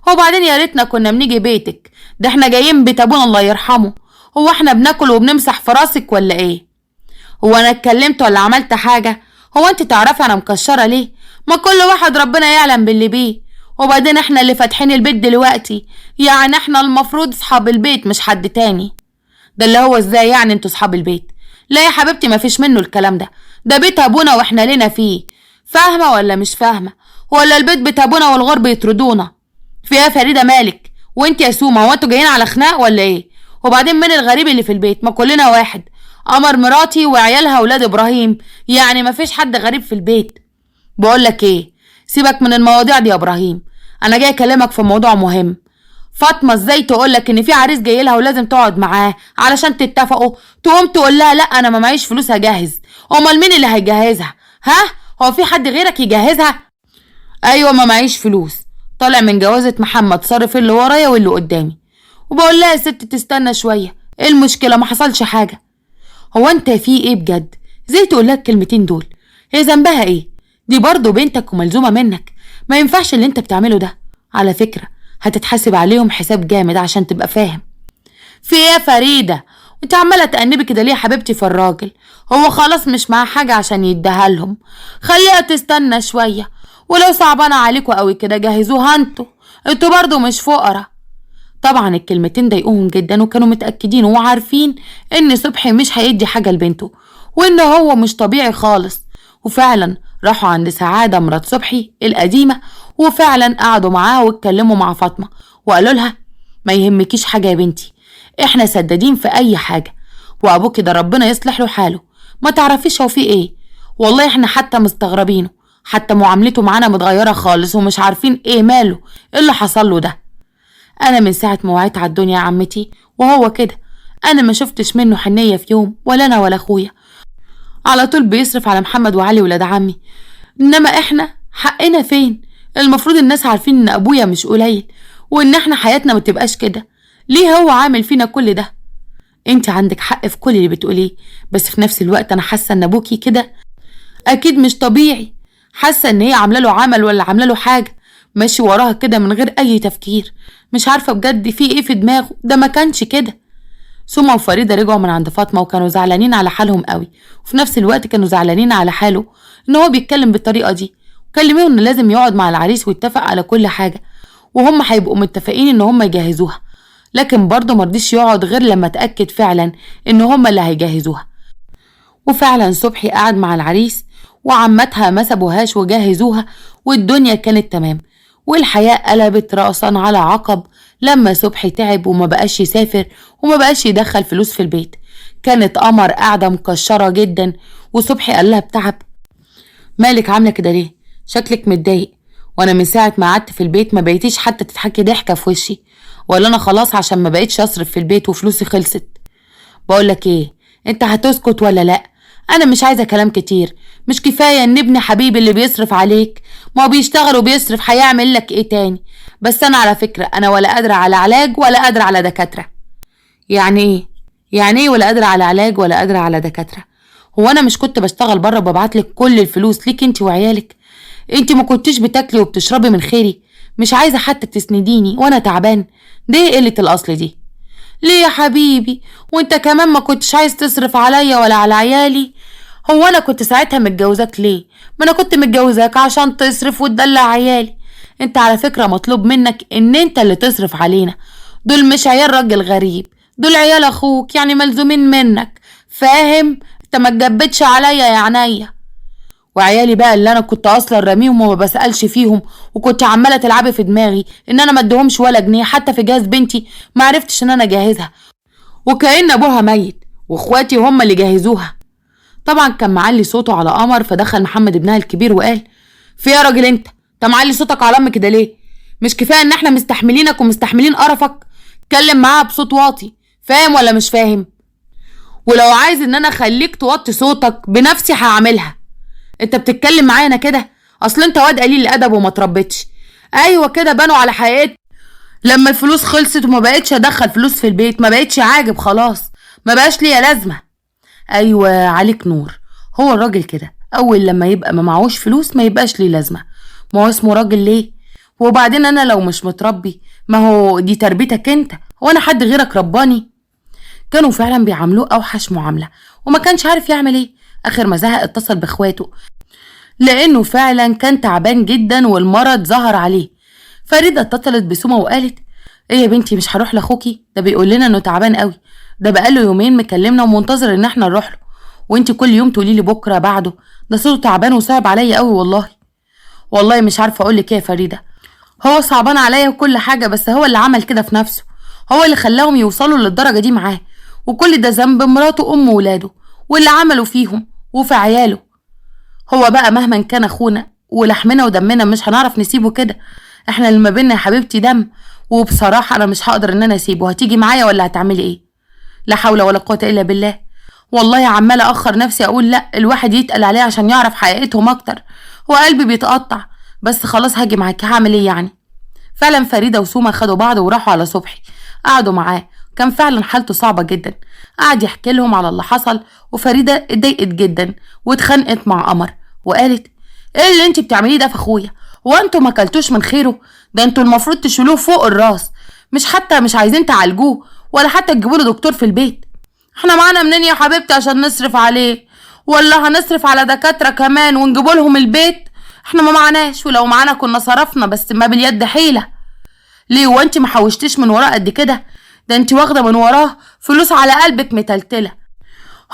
وبعدين يا ريتنا كنا بنيجي بيتك، ده احنا جايين بيت ابونا الله يرحمه. هو احنا بناكل وبنمسح في راسك ولا ايه؟ هو انا اتكلمت ولا عملت حاجة؟ هو انت تعرفي انا مكشرة ليه؟ ما كل واحد ربنا يعلم باللي بيه. وبعدين احنا اللي فاتحين البيت دلوقتي، يعني احنا المفروض اصحاب البيت مش حد تاني. ده اللي هو ازاي يعني انتوا اصحاب البيت؟ لا يا حبيبتي ما فيش منه الكلام ده بيت ابونا واحنا لنا فيه. فاهمة ولا مش فاهمة؟ ولا البيت بيت ابونا والغرب يطردونا؟ فيها فريدة مالك؟ وانت يا سومة هو انتوا جايين على خناق ولا ايه؟ وبعدين مين الغريب اللي في البيت؟ ما كلنا واحد، قمر مراتي وعيالها ولاد ابراهيم، يعني ما فيش حد غريب في البيت. بقولك ايه، سيبك من المواضيع دي يا ابراهيم، انا جاي اكلمك في موضوع مهم. فاطمه ازاي تقولك ان في عريس جاي لها ولازم تقعد معاه علشان تتفقوا، تقوم تقول لها لا انا ما معيش فلوس هجهز؟ امال مين اللي هيجهزها؟ ها، هو في حد غيرك يجهزها؟ ايوه ما معيش فلوس، طالع من جوازة محمد صارف اللي ورايا واللي قدامي. وبقول لها يا ست تستنى شويه، ايه المشكله؟ ما حصلش حاجه. هو انت في ايه بجد؟ ازاي تقول لها الكلمتين دول؟ هي ذنبها ايه؟ دي برضه بنتك وملزومه منك، ما ينفعش اللي انت بتعمله ده. على فكره هتتحاسب عليهم حساب جامد عشان تبقى فاهم. في ايه يا فريده؟ انت عماله تأنبي كده ليه يا حبيبتي في الراجل؟ هو خلاص مش معاه حاجه عشان يديها لهم، خليها تستنى شويه. ولو صعبانه عليكوا قوي كده جهزوها انتوا برضه مش فقراء. طبعا الكلمتين ضايقوهم جدا وكانوا متأكدين وعارفين ان صبحي مش هيدي حاجة لبنته وان هو مش طبيعي خالص. وفعلا راحوا عند سعادة مرات صبحي القديمة وفعلا قعدوا معاها واتكلموا مع فاطمة وقالوا لها ما يهمكيش حاجة يا بنتي، احنا سدادين في اي حاجة، وابوكي ده ربنا يصلح له حاله، ما تعرفيش هو فيه ايه. والله احنا حتى مستغربينه، حتى معاملته معانا متغيرة خالص ومش عارفين ايه ماله، ايه اللي حصل له ده. انا من ساعة ما وعيت على الدنيا يا عمتي وهو كده، انا ما شفتش منه حنية في يوم، ولا انا ولا اخويا، على طول بيصرف على محمد وعلي ولاد عمي. انما احنا حقنا فين؟ المفروض الناس عارفين ان ابويا مش قليل وان احنا حياتنا ما تبقاش كده. ليه هو عامل فينا كل ده؟ انت عندك حق في كل اللي بتقوليه، بس في نفس الوقت انا حاسه ان ابوكي كده اكيد مش طبيعي. حاسه ان هي عامله له عمل ولا عامله له حاجه، ماشي وراها كده من غير اي تفكير. مش عارفه بجد في ايه في دماغه، ده ما كانش كده. سمى وفريده رجعوا من عند فاطمه وكانوا زعلانين على حالهم قوي، وفي نفس الوقت كانوا زعلانين على حاله ان هو بيتكلم بالطريقه دي. كلموه ان لازم يقعد مع العريس ويتفق على كل حاجه وهم هيبقوا متفقين ان هم يجهزوها، لكن برضه مرضيش يقعد غير لما اتاكد فعلا ان هم اللي هيجهزوها. وفعلا صبحي قعد مع العريس وعمتها ما سابوهاش وجهزوها والدنيا كانت تمام. والحياة قلبت رأسا على عقب لما صبحي تعب وما بقاش يسافر وما بقاش يدخل فلوس في البيت. كانت قمر قاعدة مكشرة جدا وصبحي قال لها بتعب مالك عاملة كده ليه؟ شكلك متضايق، وانا من ساعة ما قعدت في البيت ما بقيتيش حتى تضحكي ضحكة في وشي، ولا انا خلاص عشان ما بقيتش اصرف في البيت وفلوسي خلصت؟ بقولك ايه، انت هتسكت ولا لا؟ انا مش عايزة كلام كتير، مش كفاية ان ابن حبيبي اللي بيصرف عليك؟ ما هو بيشتغل وبيصرف، هيعمل لك ايه تاني؟ بس انا على فكرة انا ولا قادرة على علاج ولا قادرة على دكاترة. يعني ايه؟ يعني ايه ولا قادرة على علاج ولا قادرة على دكاترة؟ هو انا مش كنت بشتغل بره وببعتلك كل الفلوس ليك انت وعيالك؟ انت ما كنتيش بتاكلي وبتشربي من خيري؟ مش عايزة حتى تسنديني وانا تعبان؟ دي قلة الاصل دي. ليه يا حبيبي؟ وانت كمان ما كنتش عايز تصرف عليا ولا على عيالي؟ هو انا كنت ساعتها متجوزاك ليه؟ ما انا كنت متجوزاك عشان تصرف وتدلع عيالي. انت على فكرة مطلوب منك ان انت اللي تصرف علينا، دول مش عيال راجل غريب، دول عيال اخوك، يعني ملزومين منك، فاهم؟ انت ما تجبتش عليا يا عينيا. وعيالي بقى اللي انا كنت اصلا راميهم وما بسألش فيهم، وكنت عمالة تلعبي في دماغي ان انا ما اديهمش ولا جنيه حتى في جهاز بنتي، ما عرفتش ان انا اجهزها، وكأن ابوها ميت واخواتي هم اللي جهزوها. طبعا كان معلي صوته على قمر، فدخل محمد ابنها الكبير وقال في يا راجل انت معلي صوتك على امك كده ليه؟ مش كفايه ان احنا مستحملينك ومستحملين قرفك؟ اتكلم معاها بصوت واطي، فاهم ولا مش فاهم؟ ولو عايز ان انا اخليك توطي صوتك بنفسي هعملها. انت بتتكلم معايا انا كده؟ اصل انت واد قليل الادب وما تربيتش. ايوه كده بانوا على حقيقتك. لما الفلوس خلصت وما بقتش ادخل فلوس في البيت ما بقتش عاجب خلاص، ما بقاش ليا لازمه. ايوه عليك نور، هو الراجل كده اول لما يبقى ما معهوش فلوس ما يبقاش ليه لازمه. ما هو اسمه راجل ليه؟ وبعدين انا لو مش متربي ما هو دي تربيتك انت، هو انا حد غيرك رباني؟ كانوا فعلا بيعاملوه اوحش معامله وما كانش عارف يعمل ايه. اخر ما زهق اتصل باخواته لانه فعلا كان تعبان جدا والمرض ظهر عليه. فريده اتصلت بسومه وقالت: ايه يا بنتي مش هروح لاخوكي؟ ده بيقول لنا انه تعبان قوي، ده بقاله يومين مكلمنا ومنتظر ان احنا نروح له، وانتي كل يوم تقولي لي بكره بعده، ده صوته تعبان وصعب عليا قوي والله. والله مش عارفه اقول لك ايه يا فريده، هو صعبان عليا وكل حاجه بس هو اللي عمل كده في نفسه، هو اللي خلاهم يوصلوا للدرجه دي معاه، وكل ده ذنب مراته وام ولاده واللي عملوا فيهم وفي عياله. هو بقى مهما كان اخونا ولحمنا ودمنا مش هنعرف نسيبه كده، احنا اللي ما بينا يا حبيبتي دم، وبصراحه انا مش هقدر ان انا اسيبه. هتيجي معايا ولا هتعملي ايه؟ لا حول ولا قوه الا بالله. والله عماله اخر نفسي اقول لا الواحد يتقل عليه عشان يعرف حقيقتهم اكتر، وقلبي بيتقطع، بس خلاص هاجي معاكي هعمل ايه يعني. فعلا فريده وسومه خدوا بعض وراحوا على صبحي، قعدوا معاه، كان فعلا حالته صعبه جدا. قعد يحكي لهم على اللي حصل، وفريده اتضايقت جدا واتخانقت مع قمر وقالت: ايه اللي انت بتعمليه ده في اخويا؟ هو انتوا ما اكلتوش من خيره؟ ده انتوا المفروض تشيلوه فوق الراس، مش عايزين تعالجوه ولا حتى تجيبوا له دكتور في البيت. احنا معانا منين يا حبيبتي عشان نصرف عليه؟ ولا هنصرف على دكاتره كمان ونجيبوا لهم البيت؟ احنا ما معناش، ولو معانا كنا صرفنا، بس ما باليد حيله. ليه وانت ما حوشتيش من وراه قد كده؟ ده انت واخده من وراه فلوس على قلبك متلتله.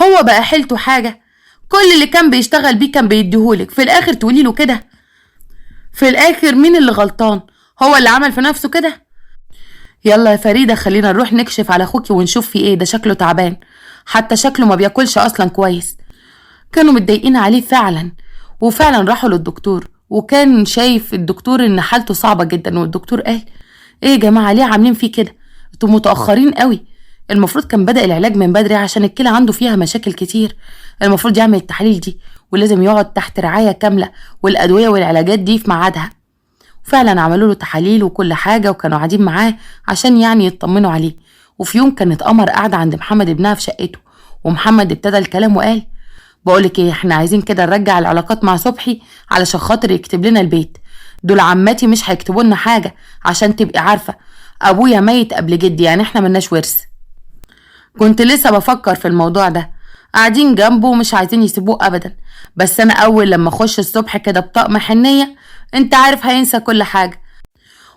هو بقى حيلته حاجه؟ كل اللي كان بيشتغل بيه كان بيديهولك، في الاخر تقولي له كده؟ في الاخر مين اللي غلطان؟ هو اللي عمل في نفسه كده؟ يلا يا فريده خلينا نروح نكشف على اخوكي ونشوف في ايه، ده شكله تعبان، حتى شكله ما بياكلش اصلا كويس. كانوا متضايقين عليه فعلا، وفعلا راحوا للدكتور، وكان شايف الدكتور ان حالته صعبه جدا، والدكتور قال: ايه يا جماعه ليه عاملين فيه كده؟ انتوا متاخرين قوي، المفروض كان بدأ العلاج من بدري عشان الكلى عنده فيها مشاكل كتير، المفروض يعمل التحاليل دي ولازم يقعد تحت رعايه كامله، والادويه والعلاجات دي في ميعادها. فعلا عملوا له تحاليل وكل حاجه، وكانوا قاعدين معاه عشان يعني يطمنوا عليه. وفي يوم كانت قمر قاعده عند محمد ابنها في شقته، ومحمد ابتدى الكلام وقال: بقولك ايه، احنا عايزين كده نرجع العلاقات مع صبحي علشان خاطر يكتب لنا البيت، دول عماتي مش هيكتبوا لنا حاجه، عشان تبقي عارفه ابويا ميت قبل جدي، يعني احنا ملناش ورث. كنت لسه بفكر في الموضوع ده، قاعدين جنبه ومش عايزين يسيبوه ابدا، بس انا اول لما اخش الصبح كده بطقم حنيه انت عارف هينسى كل حاجه،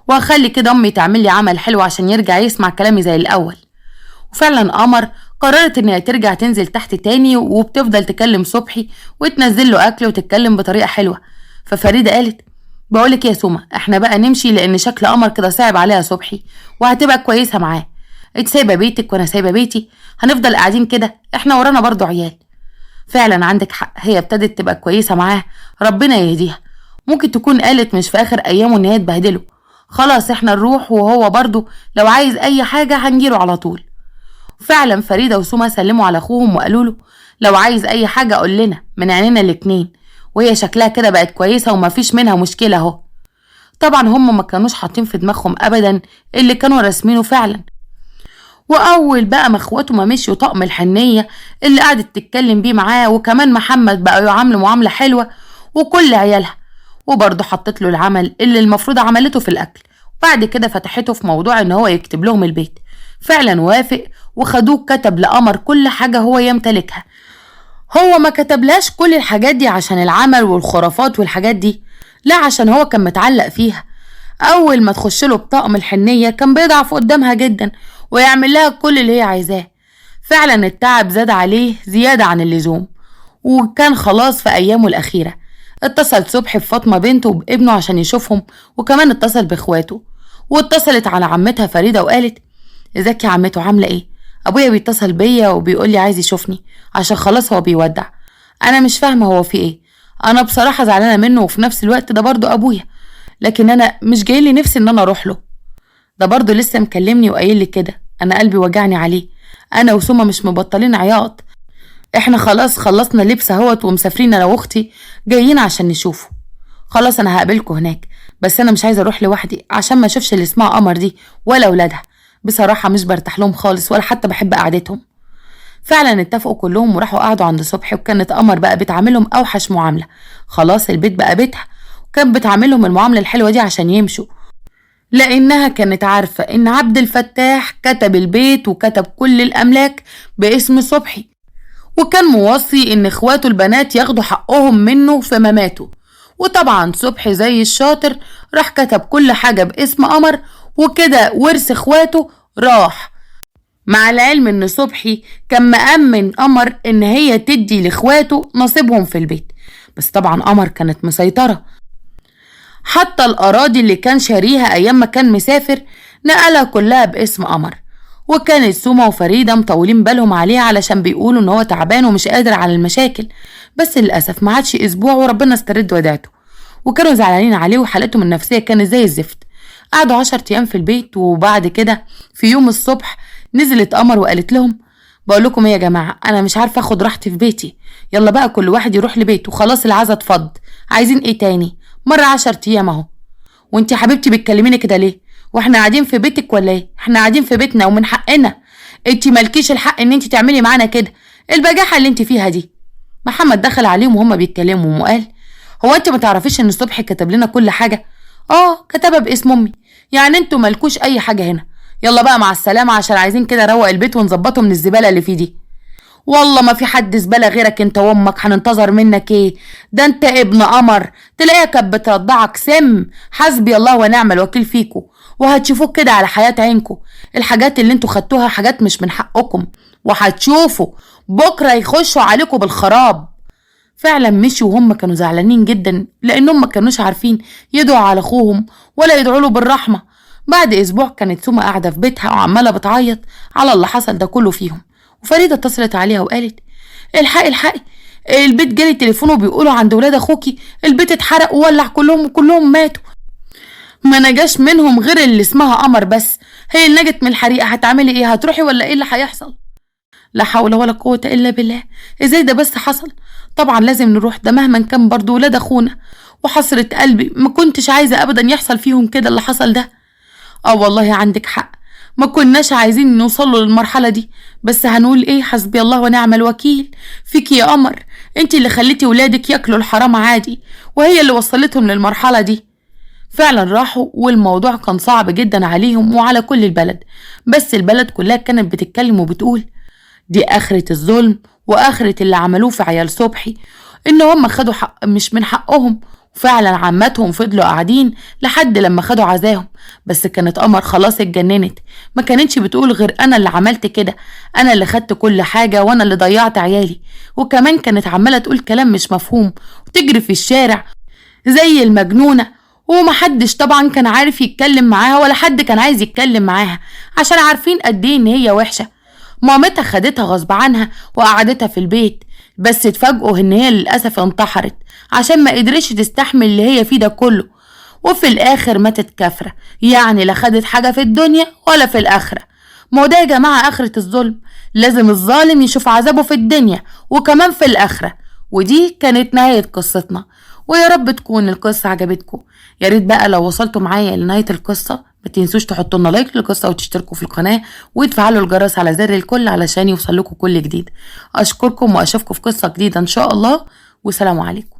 وهخلي كده امي تعمل لي عمل حلو عشان يرجع يسمع كلامي زي الاول. وفعلا قمر قررت ان هي ترجع تنزل تحت تاني، وبتفضل تكلم صبحي وتنزل له اكل وتتكلم بطريقه حلوه. ففريده قالت: بقولك يا سومه احنا بقى نمشي، لان شكل قمر كده صعب عليها صبحي وهتبقى كويسه معاه. انت سايبه بيتك وانا سايبه بيتي، هنفضل قاعدين كده؟ احنا ورانا برضو عيال. فعلا عندك حق، هي ابتدت تبقى كويسه معاه، ربنا يهديها. ممكن تكون قالت مش في اخر ايامه ان هي تبهدله. خلاص احنا نروح، وهو برضو لو عايز اي حاجه هنجيله على طول. فعلا فريده وسومه سلموا على اخوهم وقالوا له: لو عايز اي حاجه قول لنا، من عينينا الاتنين. وهي شكلها كده بقت كويسه ومفيش منها مشكله اهو. طبعا هم ما كانوش حاطين في دماغهم ابدا اللي كانوا راسمينه فعلا. واول بقى ما اخواته ما مشيوا، طقم الحنيه اللي قعدت تتكلم بيه معاه وكمان محمد بقى يعامله معامله حلوه، وكل عيالها، وبرضه حطت له العمل اللي المفروض عملته في الاكل. وبعد كده فتحته في موضوع ان هو يكتب لهم البيت. فعلا وافق، وخدوه كتب لقمر كل حاجه هو يمتلكها. هو ما كتبلاش كل الحاجات دي عشان العمل والخرافات والحاجات دي، لا عشان هو كان متعلق فيها. اول ما تخش له بطقم الحنيه كان بيضعف قدامها جدا ويعمل لها كل اللي هي عايزاه. فعلا التعب زاد عليه زياده عن اللزوم، وكان خلاص في ايامه الاخيره. اتصل صبحي بفاطمه بنته وبابنه عشان يشوفهم، وكمان اتصل باخواته، واتصلت على عمتها فريده وقالت: ازيك يا عمته، عامله ايه؟ ابويا بيتصل بيا وبيقول لي عايز يشوفني عشان خلاص هو بيودع. انا مش فاهمه هو في ايه، انا بصراحه زعلانه منه، وفي نفس الوقت ده برضو ابويا، لكن انا مش جاي لي نفسي ان انا اروح له. ده برضو لسه مكلمني وقايل لي كده، انا قلبي وجعني عليه، انا وسوما مش مبطلين عياط، احنا خلاص خلصنا لبس اهوت ومسافرين انا واختي جايين عشان نشوفه. خلاص انا هقابلكوا هناك، بس انا مش عايزه اروح لوحدي عشان ما اشوفش اللي اسمها قمر دي ولا ولادها، بصراحه مش برتاح لهم خالص ولا حتى بحب قعدتهم. فعلا اتفقوا كلهم وراحوا قعدوا عند صبحي، وكانت قمر بقى بتعاملهم اوحش معامله. خلاص البيت بقى بيتها، وكانت بتعاملهم المعامله الحلوه دي عشان يمشوا، لانها كانت عارفه ان عبد الفتاح كتب البيت وكتب كل الاملاك باسم صبحي، وكان موصي ان اخواته البنات ياخدوا حقهم منه في مماته. وطبعا صبحي زي الشاطر راح كتب كل حاجة باسم قمر، وكده ورث اخواته راح، مع العلم ان صبحي كان مأمن قمر ان هي تدي لاخواته نصيبهم في البيت. بس طبعا قمر كانت مسيطرة، حتى الأراضي اللي كان شاريها أيام ما كان مسافر نقلها كلها باسم قمر. وكانت سوما وفريدة مطولين بالهم عليه علشان بيقولوا ان هو تعبان ومش قادر على المشاكل، بس للأسف ما عادش أسبوع وربنا استرد وداعته، وكانوا زعلانين عليه وحالتهم النفسية كانت زي الزفت. قعدوا 10 أيام في البيت، وبعد كده في يوم الصبح نزلت قمر وقالت لهم بقول لكم ايه يا جماعة، أنا مش عارفة أخد راحتي في بيتي، يلا بقى كل واحد يروح لبيته، خلاص العزا اتفض، عايزين ايه تاني؟ مرة 10 أيام اهو. وانتي حبيبتي بتكلميني كده ليه؟ واحنا قاعدين في بيتك ولا ايه؟ احنا قاعدين في بيتنا ومن حقنا، انتي مالكيش الحق ان انتي تعملي معانا كده، البجاحة اللي انتي فيها دي. محمد دخل عليهم وهما بيتكلموا وقال هو انتي ما تعرفيش ان صبحي كتب لنا كل حاجة؟ كتبها باسم امي، يعني انتوا مالكوش اي حاجة هنا، يلا بقى مع السلامة عشان عايزين كده نروق البيت ونظبطه من الزبالة اللي فيه دي. والله ما في حد زبالة غيرك انت وامك، هننتظر منك ايه؟ ده انت ابن قمر، تلاقيها كانت بترضعك سم، حسبي الله ونعم الوكيل فيكو، وهتشوفوك كده على حياة عينكو. الحاجات اللي انتوا خدتوها حاجات مش من حقكم، وهتشوفوا بكرة يخشوا عليكم بالخراب. فعلا مشوا وهم كانوا زعلانين جدا، لانهم ما كانوش عارفين يدعوا على اخوهم ولا يدعوا له بالرحمة. بعد اسبوع كانت سوما قاعدة في بيتها وعمالة بتعيط على اللي حصل ده كله فيهم، وفريدة اتصلت عليها وقالت الحقي الحقي، البيت جالي تليفون وبيقولوا عند ولاد اخوكي البيت اتحرق وولع كلهم وكلهم ماتوا، ما نجاش منهم غير اللي اسمها قمر بس، هي اللي نجت من الحريقة. هتعملي ايه؟ هتروحي ولا ايه اللي هيحصل؟ لا حول ولا قوة الا بالله، ازاي ده بس حصل؟ طبعا لازم نروح، ده مهما كان برضو ولاد اخونا، وحسرة قلبي ما كنتش عايزة ابدا يحصل فيهم كده اللي حصل ده. والله عندك حق، ما كناش عايزين نوصلوا للمرحلة دي، بس هنقول ايه؟ حسبي الله ونعم الوكيل فيكي يا قمر، انتي اللي خليتي ولادك ياكلوا الحرام عادي، وهي اللي وصلتهم للمرحلة دي. فعلا راحوا، والموضوع كان صعب جدا عليهم وعلى كل البلد، بس البلد كلها كانت بتتكلم وبتقول دي آخرة الظلم وآخرة اللي عملوه في عيال صبحي، ان هم خدوا حق مش من حقهم. وفعلا عماتهم فضلوا قاعدين لحد لما خدوا عزاهم، بس كانت قمر خلاص اتجننت، ما كانتش بتقول غير انا اللي عملت كده، انا اللي خدت كل حاجة وانا اللي ضيعت عيالي. وكمان كانت عمالة تقول كلام مش مفهوم وتجري في الشارع زي المجنونة، ومحدش طبعا كان عارف يتكلم معاها ولا حد كان عايز يتكلم معاها عشان عارفين قد ايه ان هي وحشة. مامتها خدتها غصب عنها وقعدتها في البيت، بس اتفاجئوا ان هي للأسف انتحرت عشان ما قدرش تستحمل اللي هي فيه ده كله، وفي الاخر ماتت كافرة، يعني لا خدت حاجة في الدنيا ولا في الاخرة. ما هو ده يا جماعة اخرة الظلم، لازم الظالم يشوف عذابه في الدنيا وكمان في الاخرة. ودي كانت نهاية قصتنا، ويا رب تكون القصة عجبتكم. يا ريت بقى لو وصلتوا معايا لنهاية القصة ما تنسوش تحطوا لنا لايك للقصة وتشتركوا في القناة وتفعلوا الجرس على زر الكل علشان يوصل لكم كل جديد. اشكركم واشوفكم في قصة جديدة ان شاء الله، والسلام عليكم.